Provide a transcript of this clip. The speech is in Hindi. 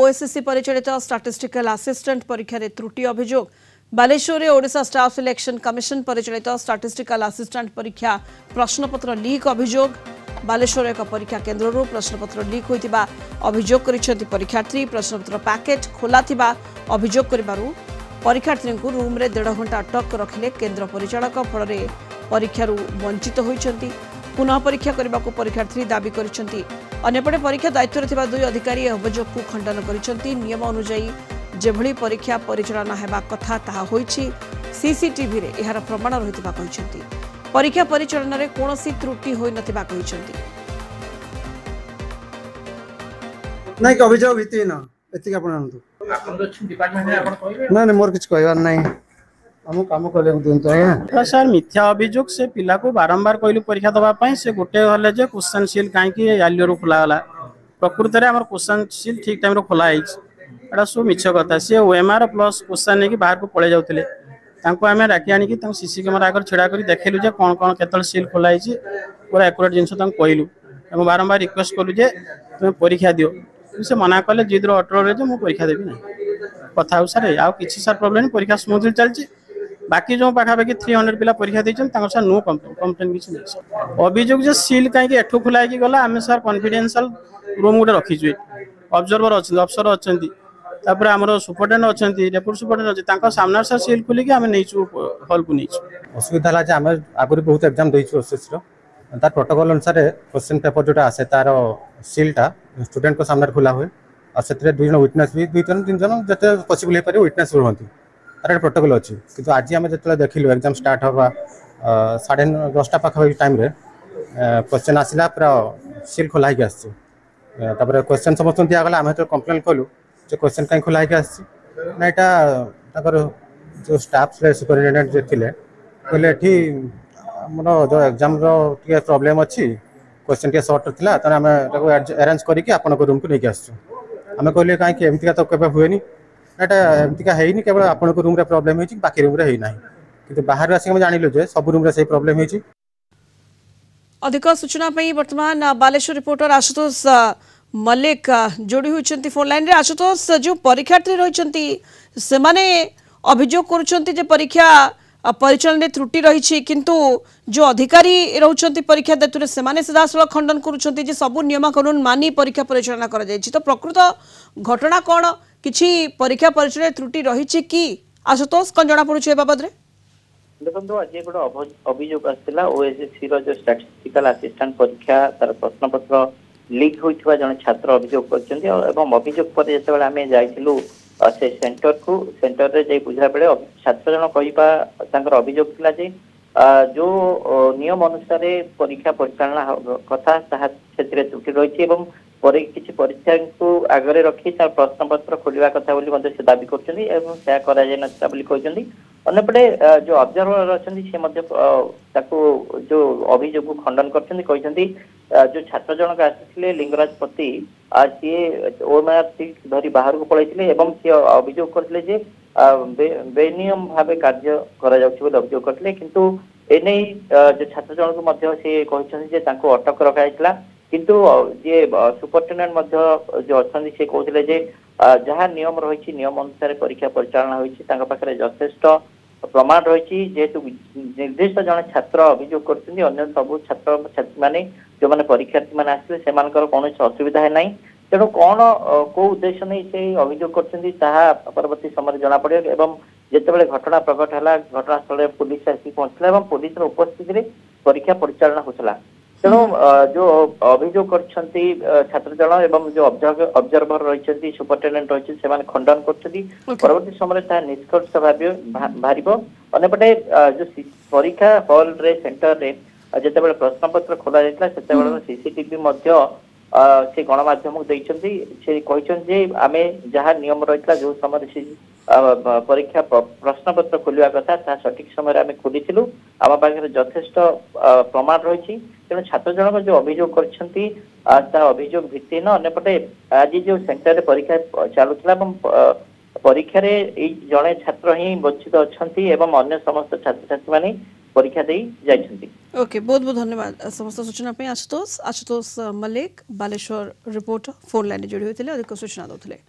ओएसएससी परिचालित स्टैटिस्टिकल असिस्टेंट परीक्षा रे त्रुटि अभियोग बालेश्वर में ओडिशा स्टाफ सिलेक्शन कमिशन परिचालित स्टैटिस्टिकल असिस्टेंट परीक्षा प्रश्नपत्र लीक अभियोग बालेश्वर एक परीक्षा केन्द्र प्रश्नपत्र लीक होता अभियोग कर परीक्षार्थी प्रश्नपत्र पैकेट खोला अभियोग कर परीक्षार्थी को रूम रे 1.5 घंटा अटक रखिले केन्द्र परिचालक फल परीक्षार वंचित होती पुनः परीक्षा करने को परीक्षार्थी दाबी करछंती। अन्यपटे परीक्षा दायित्व थिबा दुई अधिकारी अभियोग को खंडन करछंती। नियम अनुसार जेभली परीक्षा परिचालना हेबा कथा ताहा होईछि सीसीटीवी रे एहार प्रमाण रहितबा कहिसंती। परीक्षा परिचालन रे कोनोसी त्रुटि होई नथिबा कहिसंती। नै कि अभियोग भिति न एति का आपनंतु आपन डिपार्टमेंट रे आपन कहबे नै मोर किछ कहबार नै हम काम करे दिंतो है सर मिथ्या अभियोग से पिला को बारंबार कहलु परीक्षा दबा पई से गोटे हले जे क्वेश्चन सील काहे कि यालियो खोला गला प्रकृत रे हमर क्वेश्चन सील ठीक टाइम रो खोला आइछ एडा सो मिछ कथा से ओएमआर प्लस क्वेश्चन ने कि बाहर को पळे जाउतले तांको हमें राखी आनी कि तां सीसी कैमरा आगर छेड़ा करी देखेलु जे कोन कोन केतल सील खोला आइछ पूरा एक्यूरेट जिंस तां कहलु हम बारंबार रिक्वेस्ट कलु जे तुम परीक्षा दियो से मना कले जिद्र अटल रे जे मु परीक्षा देबी नै कथा सर आ किछि सर प्रॉब्लम परीक्षा स्मूथली चलछि बाकी जो पाखापाखि 300 पिला परीक्षा देछन तांको सर नो कंप्लेंट किछि नै अभियोग जे सील काहे कि एठो खुला कि गला हमें सर कॉन्फिडेंशियल रूम गुटे रखी छु ऑब्जर्वर अछि अफसर अछंती तापर हमरो सुपरटेंडेंट अछंती डेप्यूटी सुपरटेंडेंट अछि तांको सामना सर सील खुली कि हमें नै छु हॉल को नै छु असुविधा ला जे हमें आगुरी बहुत एग्जाम देइ छु ओएसएससी रो तार प्रोटोकॉल अनुसार क्वेश्चन पेपर जोटा आसे तार सीलटा स्टूडेंट को सामने खुला हुए और सेतरे दुई जन विटनेस भी दुई जन तीन जन जते पॉसिबल हे पारे विटनेस रहंती तार प्रोटोकॉल अछि किंतु आज हम जतले देखिलु एग्जाम स्टार्ट होबा 10:30 पाखा टाइम रे क्वेश्चन आसिला पूरा सील खोला ही आछि तापर क्वेश्चन समस्त दिया गला हम तो कंप्लेन कलु जे क्वेश्चन काई खोला ही आछि ना एटा ताकर जो स्टाफ रे सुपरिटेंडेंट जे थिले कहले एठी हमरो जो एग्जाम रो टिके प्रॉब्लम अछि क्वेश्चन के शॉर्ट थिला त हम ताको अरेंज करी कि आपन को रूम को लेके आछू हम कहले काई कि एमतिका तो केबे हुएनी एटा एमतिका हेइनी केवल आपन को रूम रे प्रॉब्लम होइछि बाकी रूम रे हेइ नाही किंतु बाहर आसी हम जानिलु जे सब रूम रे सही प्रॉब्लम होइछि। अधिक सूचना पई वर्तमान बालेश्वर रिपोर्टर आशुतोष मल्लिक जोड़ी होइछंती फोन लाइन रे। आशुतोष जो परीक्षार्थी रहिछंती से माने अभियोग करूछंती जे परीक्षा परिचालन में त्रुटि रही किंतु जो अधिकारी रहउछंती परीक्षा दायित्व से माने सीधासलख खंडन करूछंती जे सब नियम कानून मानी परीक्षा परिचालन करा जायछि तो प्रकृत घटना कोन किछि परीक्षा परिचालन त्रुटि रही कि आशुतोष कोन जणा पड़ुछ ए बाबद रे देखो आज गोटे अभियोग आसला ओएसएससी रो जो स्टैटिस्टिकल असिस्टेंट परीक्षा तार प्रश्नपत्र लीक होइथवा जने छात्र अभियोग करछंती एवं अभियोग पर जेतेबेले हमें जाइथिलु से सेंटर रे जे बुझा बेले छात्र जन कहिबा तांकर अभियोग थिला जे जो नियम अनुसार परीक्षा परिचालन कथा ताहा क्षेत्र त्रुटि रही एवं परे किछि परीक्षा को आगरे रखी तार प्रश्नपत्र खोलिबा कथा बोली मध्ये से दाबी करछंती एवं से करा जाय नथा बोली कहछंती। अन्यपटे जो ऑब्जर्वर अछंती से मध्ये ताको जो अभियोग को खंडन करछंती कहछंती जो छात्र जनक आसिथिले लिंगराज पति आज ये ओएमआर सीट धरी बाहर को पळैथिले एवं से अभियोग करथिले जे बेनियम भाबे कार्य करा जाउछि बोली अभियोग करथिले किंतु एनै जो छात्र जनक मध्ये से कहछंती जे ताको अटक रखाइतला किंतु जे सुपरटेंडेंट मध्ये जो अछंती से कहथिले जे जहाँ नियम रही नियम अनुसार परीक्षा परिचालन होइछि तांका पाखरे यथेष्ट प्रमाण रही जेहेतु निर्दिष्ट जन छात्र अभियोग करछन्ती अन्य सब छात्र छात्री माने जो माने परीक्षार्थी माने आसिले सेमानकर कोनोसी असुविधा है नाही तेणु कौन को उद्देश्य नहीं से अभियोग करछन्ती ताहा परवर्ती समय जना पड़ियो एवं जेतेबेले घटना प्रकट हला घटनास्थल रे पुलिस आसी पहुंचला एवं पुलिस रो उपस्थिति रे परीक्षा परिचालन होतला तेणु जो अभियोग करछन्ती छात्र जन एवं जो ऑब्जर्वर रहिछन्ती सुपरटेंडेंट रहिछन्ती सेमान खंडन करछन्ती परवर्ती समय ता निष्कर्ष भारिबो। अन्यपटे जो परीक्षा हॉल रे सेंटर रे जेतेबेले प्रश्नपत्र खोला जायतला सेतेबेले सीसीटीवी मध्ये से गणमाध्यम को दैछन्ती से कहिछन्ती जे आमे जहा नियम रहितला जो समय से परीक्षा प्रश्नपत्र खोलिया कथा ता सठिक समय आमे खोलिथिलु आम पाखरे यथेष्ट प्रमाण रही तेणु छात्र जनक जो अभियोग करछन्ती ता अभियोग भित्तिहीन। अन्यपटे आज जो सेंटर रे परीक्षा चालुतला परीक्षा रे जणे छात्र ही वंचित अछन्ती एवं अन्य समस्त छात्र छात्री माने परीक्षा दे जाइछन्ती। ओके बहुत बहुत धन्यवाद समस्त सूचना पे Ashutosh Mallik Baleshwar reporter phone line जोड़ी होते अधिक सूचना दौले।